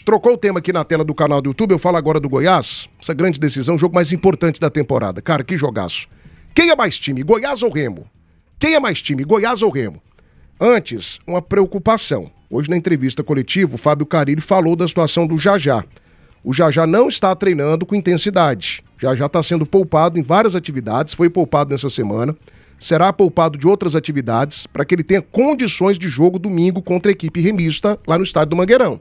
Trocou o tema aqui na tela do canal do YouTube, eu falo agora do Goiás, essa grande decisão, o jogo mais importante da temporada. Cara, que jogaço. Quem é mais time, Goiás ou Remo? Quem é mais time, Goiás ou Remo? Antes, uma preocupação. Hoje na entrevista coletiva, o Fábio Carille falou da situação do Jajá. O Jajá não está treinando com intensidade. Jajá está sendo poupado em várias atividades, foi poupado nessa semana, será poupado de outras atividades para que ele tenha condições de jogo domingo contra a equipe remista lá no estádio do Mangueirão.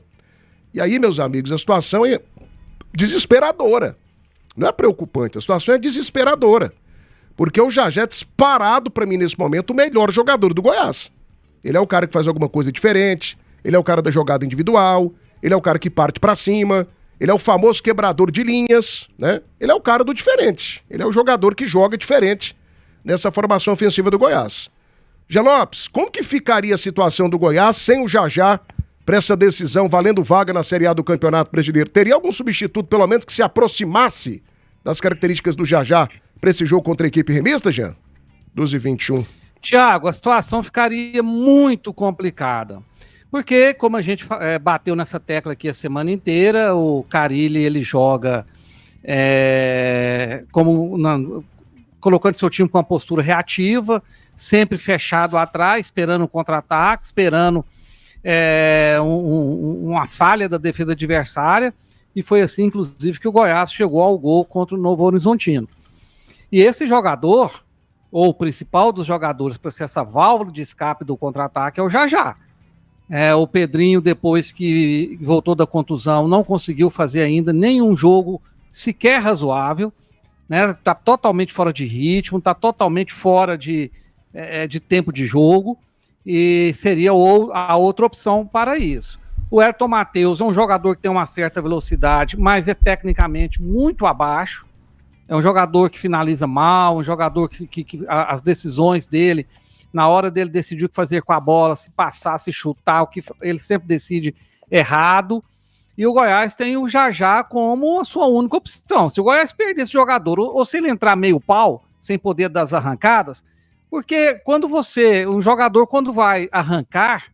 E aí, meus amigos, a situação é desesperadora. Não é preocupante, a situação é desesperadora. Porque o Jajá é disparado para mim nesse momento o melhor jogador do Goiás. Ele é o cara que faz alguma coisa diferente, ele é o cara da jogada individual, ele é o cara que parte para cima, ele é o famoso quebrador de linhas, né? Ele é o cara do diferente, ele é o jogador que joga diferente nessa formação ofensiva do Goiás. Gé Lopes, como que ficaria a situação do Goiás sem o Jajá para essa decisão valendo vaga na Série A do Campeonato Brasileiro? Teria algum substituto, pelo menos, que se aproximasse das características do Jajá para esse jogo contra a equipe remista, Jean? 12h21. Thiago, a situação ficaria muito complicada. Porque, como a gente bateu nessa tecla aqui a semana inteira, o Carille, ele joga colocando seu time com uma postura reativa, sempre fechado atrás, esperando um contra-ataque, esperando uma falha da defesa adversária, e foi assim, inclusive, que o Goiás chegou ao gol contra o Novo Horizontino. E esse jogador, ou o principal dos jogadores para ser essa válvula de escape do contra-ataque, é o Jajá. O Pedrinho, depois que voltou da contusão, não conseguiu fazer ainda nenhum jogo sequer razoável, né? Tá totalmente fora de ritmo, tá totalmente fora de tempo de jogo, e seria a outra opção para isso. O Ayrton Matheus é um jogador que tem uma certa velocidade, mas é tecnicamente muito abaixo. É um jogador que finaliza mal, um jogador que as decisões dele, na hora dele decidir o que fazer com a bola, se passar, se chutar, o que ele sempre decide errado. E o Goiás tem o Jajá como a sua única opção. Se o Goiás perder esse jogador, ou se ele entrar meio pau, sem poder das arrancadas, porque um jogador quando vai arrancar,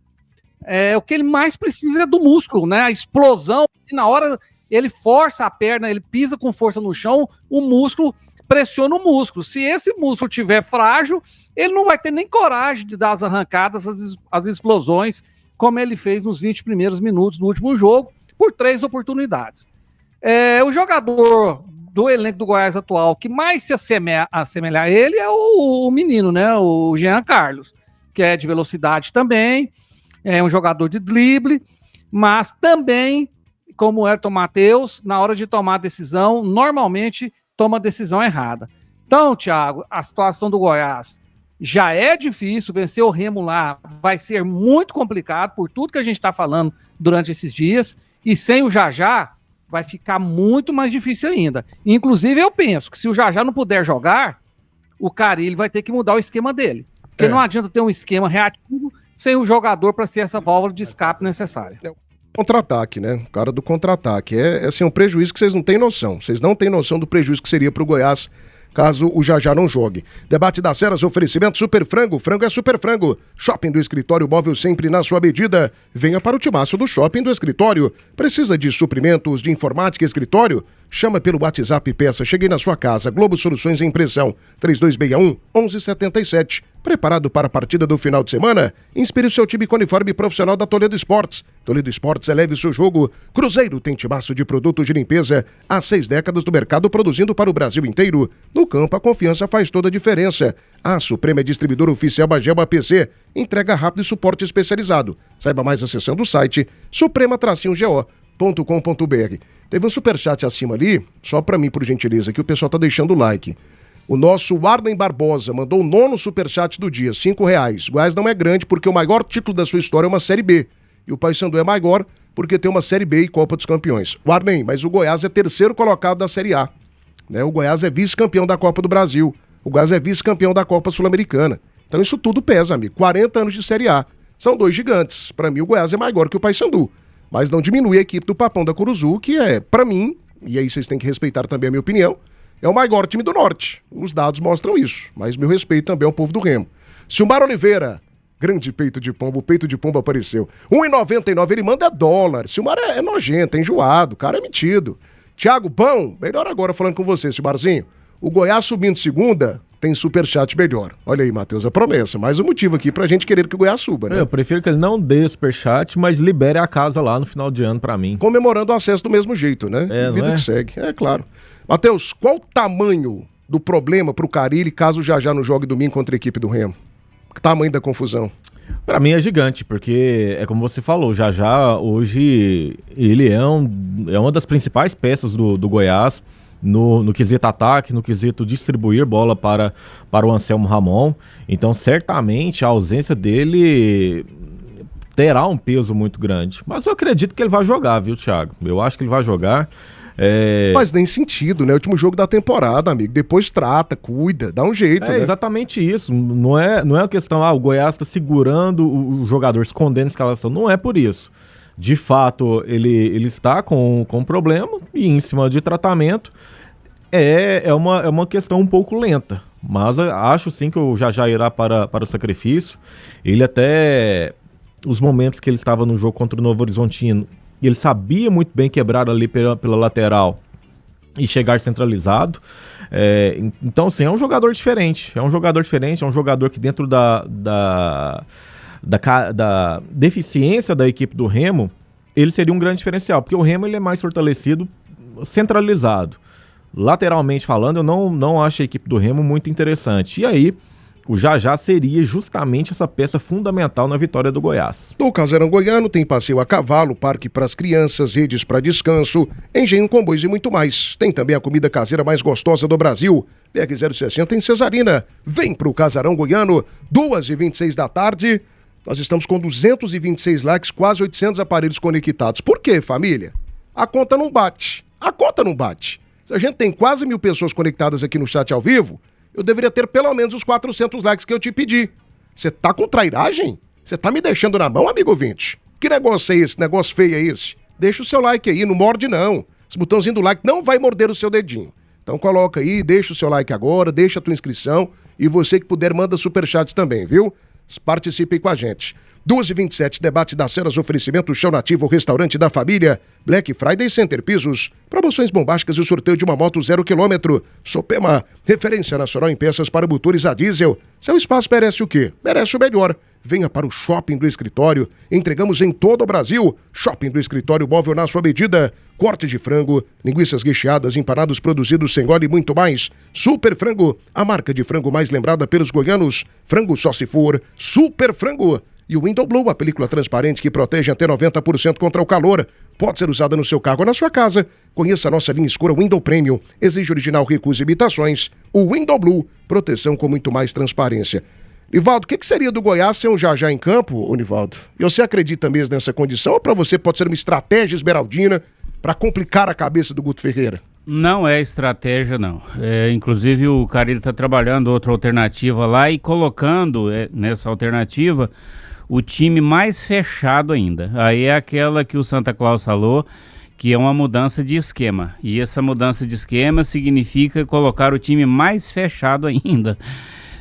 o que ele mais precisa é do músculo, né? A explosão, e na hora ele força a perna, ele pisa com força no chão, o músculo pressiona o músculo. Se esse músculo estiver frágil, ele não vai ter nem coragem de dar as arrancadas, as explosões, como ele fez nos 20 primeiros minutos do último jogo, por 3 oportunidades. O jogador do elenco do Goiás atual que mais se assemelha a ele é o menino, né? O Jean Carlos, que é de velocidade também, é um jogador de drible, mas também, como o Ayrton Matheus, na hora de tomar a decisão, normalmente toma a decisão errada. Então, Thiago, a situação do Goiás já é difícil, vencer o Remo lá vai ser muito complicado por tudo que a gente está falando durante esses dias, e sem o Jajá vai ficar muito mais difícil ainda. Inclusive, eu penso que se o Jajá não puder jogar, o Carille vai ter que mudar o esquema dele. Porque não adianta ter um esquema reativo sem o jogador para ser essa válvula de escape necessária. Contra-ataque, né? O cara do contra-ataque. É assim, um prejuízo que vocês não têm noção. Vocês não têm noção do prejuízo que seria para o Goiás caso o Jajá não jogue. Debate das Feras, oferecimento Super Frango. Frango é Super Frango. Shopping do Escritório Móvel sempre na sua medida. Venha para o timaço do Shopping do Escritório. Precisa de suprimentos de informática e escritório? Chama pelo WhatsApp e peça. Cheguei na sua casa. Globo Soluções em Impressão. 3261-1177. Preparado para a partida do final de semana? Inspire o seu time com o uniforme profissional da Toledo Esportes. Toledo Esportes, eleve seu jogo. Cruzeiro tem timaço de produtos de limpeza há 6 décadas do mercado, produzindo para o Brasil inteiro. No campo, a confiança faz toda a diferença. A Suprema é distribuidor oficial Bagel APC. Entrega rápido e suporte especializado. Saiba mais acessando o site suprema-go.com.br. Teve um superchat acima ali, só para mim, por gentileza, que o pessoal tá deixando o like. O nosso Arlen Barbosa mandou o 9º superchat do dia, R$5. Goiás não é grande porque o maior título da sua história é uma Série B. E o Paysandu é maior porque tem uma Série B e Copa dos Campeões. O Arlen, mas o Goiás é 3º colocado da Série A. Né? O Goiás é vice-campeão da Copa do Brasil. O Goiás é vice-campeão da Copa Sul-Americana. Então isso tudo pesa, amigo. 40 anos de Série A. São 2 gigantes. Para mim o Goiás é maior que o Paysandu. Mas não diminui a equipe do Papão da Curuzu, que é, para mim, e aí vocês têm que respeitar também a minha opinião, é o maior time do Norte. Os dados mostram isso. Mas meu respeito também ao povo do Remo. Silmar Oliveira, Grande peito de pombo, o peito de pombo apareceu. R$1,99, ele manda dólar. Silmar é nojento, é enjoado, o cara é metido. Thiago, bom, melhor agora falando com você, Silmarzinho. O Goiás subindo segunda, tem superchat melhor. Olha aí, Matheus, a promessa. Mais um motivo aqui pra gente querer que o Goiás suba, né? Eu prefiro que ele não dê superchat, mas libere a casa lá no final de ano pra mim. Comemorando o acesso do mesmo jeito, né? Vida que segue, é claro. Matheus, qual o tamanho do problema pro Carille caso já não jogue domingo contra a equipe do Remo? Que tamanho da confusão? Pra mim é gigante, porque é como você falou, já hoje ele é uma das principais peças do Goiás no quesito ataque, no quesito distribuir bola para o Anselmo Ramon. Então certamente a ausência dele terá um peso muito grande. Mas eu acredito que ele vai jogar, viu, Thiago? Eu acho que ele vai jogar. Mas nem sentido, né? Último jogo da temporada, amigo. Depois trata, cuida, dá um jeito, né? É exatamente isso. Não é a questão, o Goiás está segurando o jogador, escondendo a escalação. Não é por isso. De fato, ele está com um problema e em cima de tratamento é uma questão um pouco lenta. Mas acho sim que o já irá para o sacrifício. Ele até, os momentos que ele estava no jogo contra o Novo Horizontino, ele sabia muito bem quebrar ali pela lateral e chegar centralizado. Então, assim, é um jogador diferente. É um jogador que dentro da deficiência da equipe do Remo, ele seria um grande diferencial, porque o Remo ele é mais fortalecido, centralizado. Lateralmente falando, eu não acho a equipe do Remo muito interessante. E aí, o Já seria justamente essa peça fundamental na vitória do Goiás. No Casarão Goiano tem passeio a cavalo, parque para as crianças, redes para descanso, engenho com bois e muito mais. Tem também a comida caseira mais gostosa do Brasil. BR-060 em Cesarina. Vem pro Casarão Goiano, 2h26 da tarde. Nós estamos com 226 likes, quase 800 aparelhos conectados. Por quê, família? A conta não bate. Se a gente tem quase 1.000 pessoas conectadas aqui no chat ao vivo, eu deveria ter pelo menos os 400 likes que eu te pedi. Você tá com trairagem? Você tá me deixando na mão, amigo ouvinte? Que negócio é esse? Negócio feio é esse? Deixa o seu like aí, não morde não. Esse botãozinho do like não vai morder o seu dedinho. Então coloca aí, deixa o seu like agora, deixa a tua inscrição e você que puder manda superchat também, viu? Participem com a gente. 2h27, debate das cenas, oferecimento Chão Nativo, restaurante da família, Black Friday Center Pisos, promoções bombásticas e o sorteio de uma moto 0 km. Sopema, referência nacional em peças para motores a diesel. Seu espaço merece o quê? Merece o melhor. Venha para o Shopping do Escritório. Entregamos em todo o Brasil. Shopping do Escritório móvel na sua medida. Corte de frango, linguiças recheadas, empanados produzidos sem óleo e muito mais. Super Frango, a marca de frango mais lembrada pelos goianos. Frango só se for Super Frango. E o Window Blue, a película transparente que protege até 90% contra o calor. Pode ser usada no seu carro ou na sua casa. Conheça a nossa linha escura Window Premium. Exige original, recusa imitações. O Window Blue, proteção com muito mais transparência. Nivaldo, o que seria do Goiás sem um Já em campo, Nivaldo? E você acredita mesmo nessa condição ou para você pode ser uma estratégia esmeraldina para complicar a cabeça do Guto Ferreira? Não é estratégia, não. Inclusive o Carille está trabalhando outra alternativa lá e colocando nessa alternativa o time mais fechado ainda. Aí é aquela que o Santa Claus falou, que é uma mudança de esquema. E essa mudança de esquema significa colocar o time mais fechado ainda.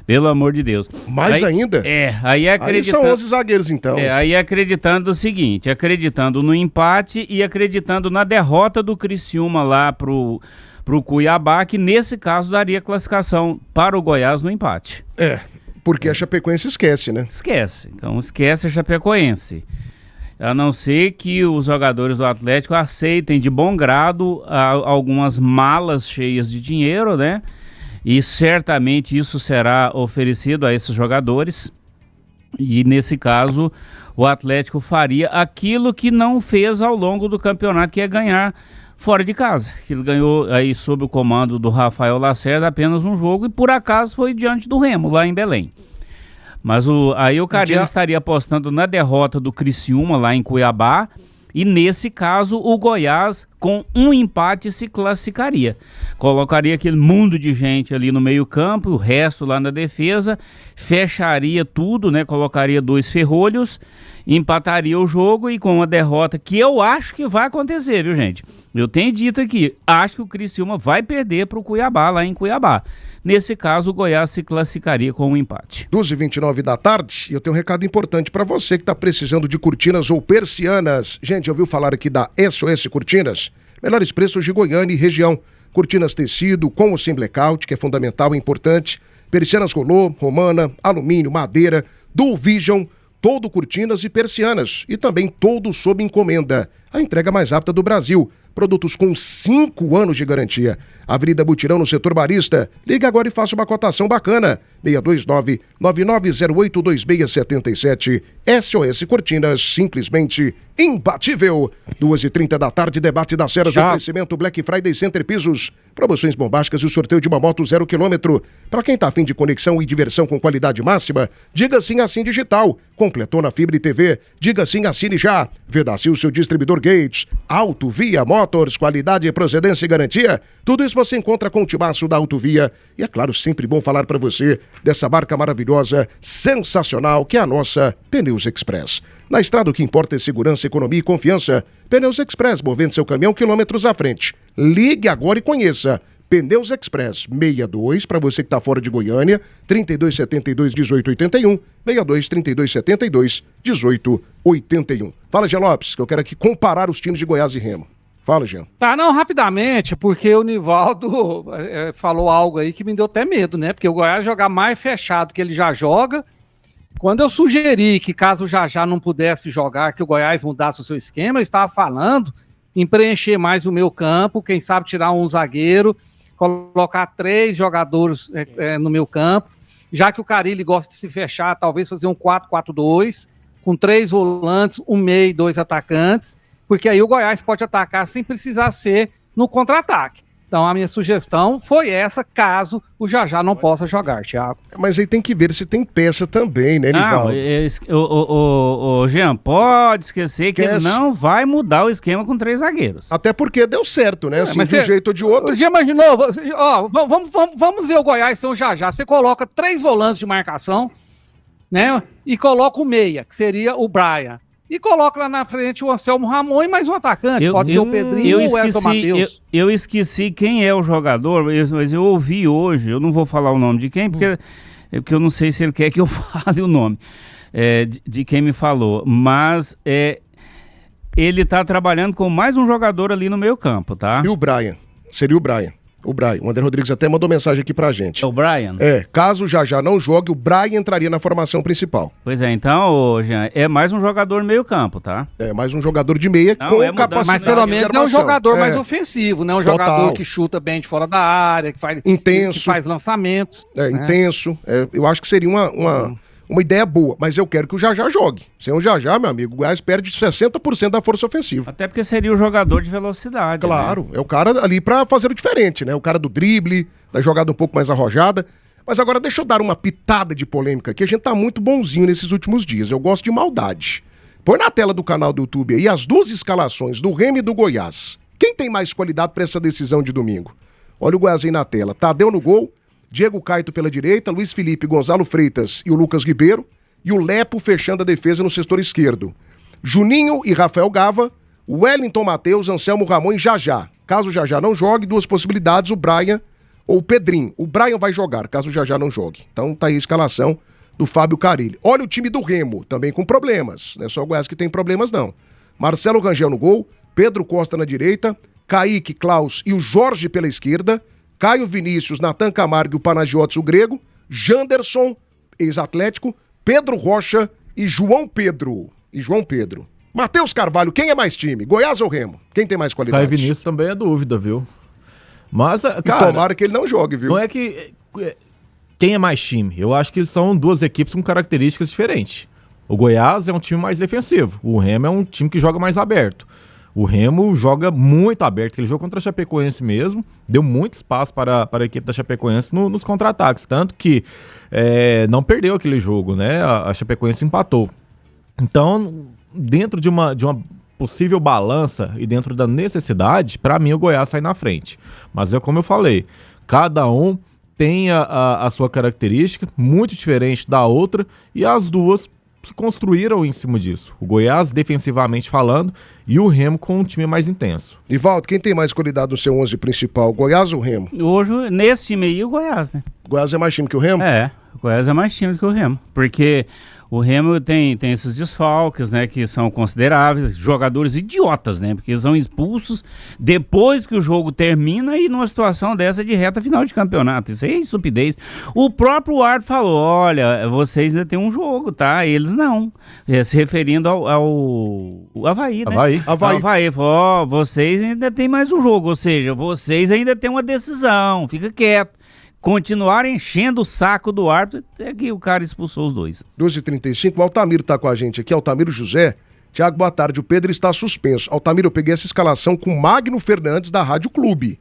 Pelo amor de Deus. Mais ainda? Aí acreditando... Aí são 11 zagueiros, então. Aí acreditando o seguinte, acreditando no empate e acreditando na derrota do Criciúma lá pro Cuiabá, que nesse caso daria classificação para o Goiás no empate. Porque a Chapecoense esquece, né? Esquece. Então esquece a Chapecoense. A não ser que os jogadores do Atlético aceitem de bom grado algumas malas cheias de dinheiro, né? E certamente isso será oferecido a esses jogadores. E nesse caso, o Atlético faria aquilo que não fez ao longo do campeonato, que é ganhar fora de casa. Ele ganhou aí sob o comando do Rafael Lacerda apenas um jogo e por acaso foi diante do Remo, lá em Belém. Mas aí o Carille estaria apostando na derrota do Criciúma lá em Cuiabá e nesse caso o Goiás com um empate se classificaria. Colocaria aquele mundo de gente ali no meio-campo, o resto lá na defesa, fecharia tudo, né? Colocaria 2 ferrolhos, empataria o jogo e com uma derrota que eu acho que vai acontecer, viu, gente? Eu tenho dito aqui, acho que o Criciúma vai perder para o Cuiabá, lá em Cuiabá. Nesse caso, o Goiás se classificaria com um empate. 12h29 da tarde, e eu tenho um recado importante para você que está precisando de cortinas ou persianas. Gente, ouviu falar aqui da SOS Cortinas? Melhores preços de Goiânia e região. Cortinas tecido com ou sem blackout, que é fundamental e importante. Persianas rolô, romana, alumínio, madeira, dual vision, todo cortinas e persianas. E também todo sob encomenda. A entrega mais rápida do Brasil. Produtos com 5 anos de garantia. Avenida Butirão, no setor Barista. Liga agora e faça uma cotação bacana. 629-9908-2677. SOS Cortinas, simplesmente imbatível. 2h30 da tarde, debate das feras do crescimento Black Friday Center Pisos. Promoções bombásticas e o sorteio de uma moto 0 km. Para quem tá afim de conexão e diversão com qualidade máxima, diga sim assim digital. Completou na Fibra e TV. Diga sim, assine já. Vedacil, seu distribuidor Gates. Autovia Motors, qualidade, procedência e garantia. Tudo isso você encontra com o timaço da Autovia. E é claro, sempre bom falar para você dessa marca maravilhosa, sensacional, que é a nossa Pneus Express. Na estrada o que importa é segurança, economia e confiança. Pneus Express, movendo seu caminhão quilômetros à frente. Ligue agora e conheça. Pneus Express 62, para você que está fora de Goiânia, 3272-1881, 62-3272-1881. Fala, Jean Lopes, que eu quero aqui comparar os times de Goiás e Remo. Fala, Jean. Tá, não, rapidamente, porque o Nivaldo falou algo aí que me deu até medo, né? Porque o Goiás jogar mais fechado que ele já joga. Quando eu sugeri que caso o Jajá não pudesse jogar, que o Goiás mudasse o seu esquema, eu estava falando em preencher mais o meu campo, quem sabe tirar um zagueiro, colocar 3 jogadores no meu campo, já que o Carille gosta de se fechar, talvez fazer um 4-4-2, com 3 volantes, um meio e 2 atacantes, porque aí o Goiás pode atacar sem precisar ser no contra-ataque. Então a minha sugestão foi essa, caso o Jajá não possa jogar, Thiago. Mas aí tem que ver se tem peça também, né, Nivaldo? O Jean, pode esquecer que ele não vai mudar o esquema com 3 zagueiros. Até porque deu certo, né? Assim, mas de um jeito ou de outro. Já imaginou? Ó, vamos ver o Goiás sem o Jajá. Você coloca 3 volantes de marcação, né? E coloca o meia, que seria o Brian. E coloca lá na frente o Anselmo Ramon e mais um atacante. Pode ser o Pedrinho ou o Elton Matheus. Eu esqueci quem é o jogador, mas eu ouvi hoje, eu não vou falar o nome de quem, porque eu não sei se ele quer que eu fale o nome de quem me falou. Mas ele tá trabalhando com mais um jogador ali no meio campo, tá? E o Brian? Seria o Brian. O André Rodrigues até mandou mensagem aqui pra gente. É o Brian? Caso o Jajá não jogue, o Brian entraria na formação principal. Pois é, então, Jean, é mais um jogador meio campo, tá? É mais um jogador de meia não, com capacidade. Mas pelo menos é um jogador mais ofensivo, né? Um jogador que chuta bem de fora da área, que faz, intenso, que faz lançamentos. Intenso. Eu acho que seria uma ideia boa, mas eu quero que o Jajá jogue. Sem o Jajá, meu amigo, o Goiás perde 60% da força ofensiva. Até porque seria o jogador de velocidade. Claro, né? É o cara ali pra fazer o diferente, né? O cara do drible, da jogada um pouco mais arrojada. Mas agora deixa eu dar uma pitada de polêmica aqui. A gente tá muito bonzinho nesses últimos dias. Eu gosto de maldade. Põe na tela do canal do YouTube aí as 2 escalações do Remo e do Goiás. Quem tem mais qualidade pra essa decisão de domingo? Olha o Goiás aí na tela. Tadeu no gol. Diego Caito pela direita, Luiz Felipe, Gonzalo Freitas e o Lucas Ribeiro, e o Lepo fechando a defesa no setor esquerdo. Juninho e Rafael Gava, Wellington Matheus, Anselmo Ramon e Jajá. Caso o Jajá não jogue, 2 possibilidades, o Brian ou o Pedrinho. O Brian vai jogar, caso o Jajá não jogue. Então tá aí a escalação do Fábio Carille. Olha o time do Remo, também com problemas. Não é só o Goiás que tem problemas, não. Marcelo Rangel no gol, Pedro Costa na direita, Kaique, Klaus e o Jorge pela esquerda, Caio Vinícius, Natan Camargo e o Panagiotis, o grego, Janderson, ex-atlético, Pedro Rocha e João Pedro. Matheus Carvalho, quem é mais time? Goiás ou Remo? Quem tem mais qualidade? Caio Vinícius também é dúvida, viu? Mas, cara... tomara que ele não jogue, viu? Não é que... Quem é mais time? Eu acho que são 2 equipes com características diferentes. O Goiás é um time mais defensivo. O Remo é um time que joga mais aberto. O Remo joga muito aberto. Ele jogou contra a Chapecoense mesmo. Deu muito espaço para a equipe da Chapecoense nos contra-ataques. Tanto que não perdeu aquele jogo, né? A Chapecoense empatou. Então, dentro de uma possível balança e dentro da necessidade, para mim o Goiás sai na frente. Mas é como eu falei, cada um tem a sua característica muito diferente da outra e as duas se construíram em cima disso. O Goiás defensivamente falando e o Remo com um time mais intenso. Nivaldo, quem tem mais qualidade no seu 11 principal, Goiás ou Remo? Hoje, nesse time aí, o Goiás, né? Goiás é mais time que o Remo? É, o Goiás é mais time que o Remo, porque o Remo tem esses desfalques, né, que são consideráveis, jogadores idiotas, né, porque são expulsos depois que o jogo termina e numa situação dessa de reta final de campeonato. Isso aí é estupidez. O próprio árbitro falou, olha, vocês ainda tem um jogo, tá? Eles não. Se referindo ao Avaí, né? Avaí falou, ó, vocês ainda tem mais um jogo, ou seja, vocês ainda tem uma decisão, fica quieto. Continuar enchendo o saco do árbitro, até que o cara expulsou os dois. 12h35, o Altamiro tá com a gente aqui, Altamiro José. Tiago, boa tarde, o Pedro está suspenso. Altamiro, eu peguei essa escalação com Magno Fernandes da Rádio Clube.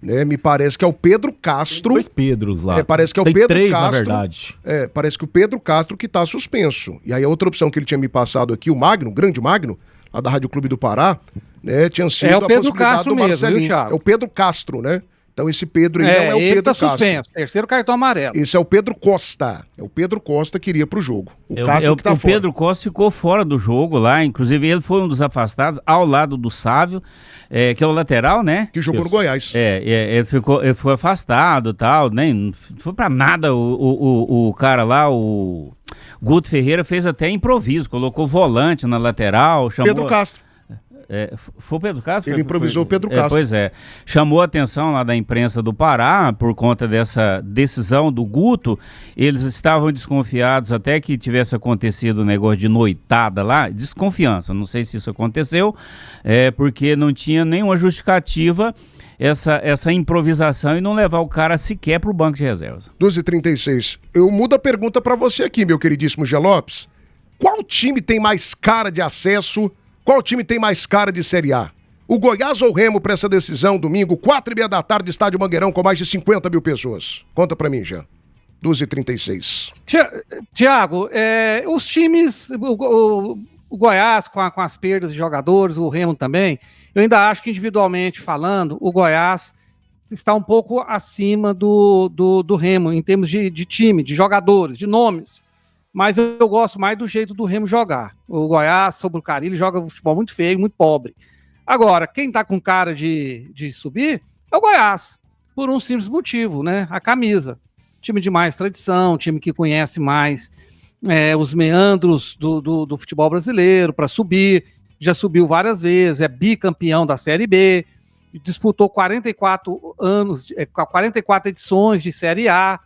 Né? Me parece que é o Pedro Castro. Tem 2 Pedros lá. Parece que é o Tem Pedro 3, Castro. na verdade. Parece que o Pedro Castro que tá suspenso. E aí a outra opção que ele tinha me passado aqui, o Magno, grande Magno, lá da Rádio Clube do Pará, né? Tinha sido o Pedro Castro do mesmo, Marcelinho. viu, Thiago? É o Pedro Castro, né? Então esse Pedro aí não é o ele Pedro tá Castro. suspenso, terceiro cartão amarelo. Esse é o Pedro Costa. É o Pedro Costa que iria pro jogo. O Castro que tá o fora. Pedro Costa ficou fora do jogo lá, inclusive ele foi um dos afastados ao lado do Sávio, que é o lateral, né? Que jogou no Goiás. Ele foi afastado e tal, nem não foi pra nada o cara lá, o Guto Ferreira fez até improviso, colocou volante na lateral, chamou... Pedro Castro. Foi o Pedro Castro? Ele improvisou o Pedro Castro. Pois é. Chamou a atenção lá da imprensa do Pará por conta dessa decisão do Guto. Eles estavam desconfiados até que tivesse acontecido o negócio de noitada lá. Desconfiança. Não sei se isso aconteceu, porque não tinha nenhuma justificativa essa improvisação e não levar o cara sequer para o banco de reservas. 12h36. Eu mudo a pergunta para você aqui, meu queridíssimo Gé Lopes. Qual time tem mais cara de acesso? Qual time tem mais cara de Série A? O Goiás ou o Remo para essa decisão, domingo, 4h30 da tarde, estádio Mangueirão, com mais de 50 mil pessoas? Conta para mim, Jean. 12h36. Tiago, os times, o Goiás com as perdas de jogadores, o Remo também, eu ainda acho que individualmente falando, o Goiás está um pouco acima do Remo, em termos de time, de jogadores, de nomes. Mas eu gosto mais do jeito do Remo jogar. O Goiás, sobre o Carille, joga um futebol muito feio, muito pobre. Agora, quem tá com cara de subir é o Goiás, por um simples motivo, né? A camisa. Time de mais tradição, time que conhece mais os meandros do futebol brasileiro para subir. Já subiu várias vezes, é bicampeão da Série B, disputou 44 edições de Série A.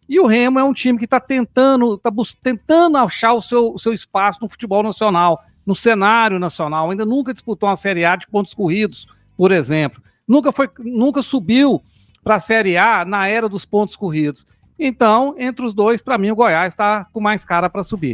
E o Remo é um time que está tentando achar o seu espaço no futebol nacional, no cenário nacional. Ainda nunca disputou uma Série A de pontos corridos, por exemplo. Nunca subiu para a Série A na era dos pontos corridos. Então, entre os dois, para mim, o Goiás está com mais cara para subir.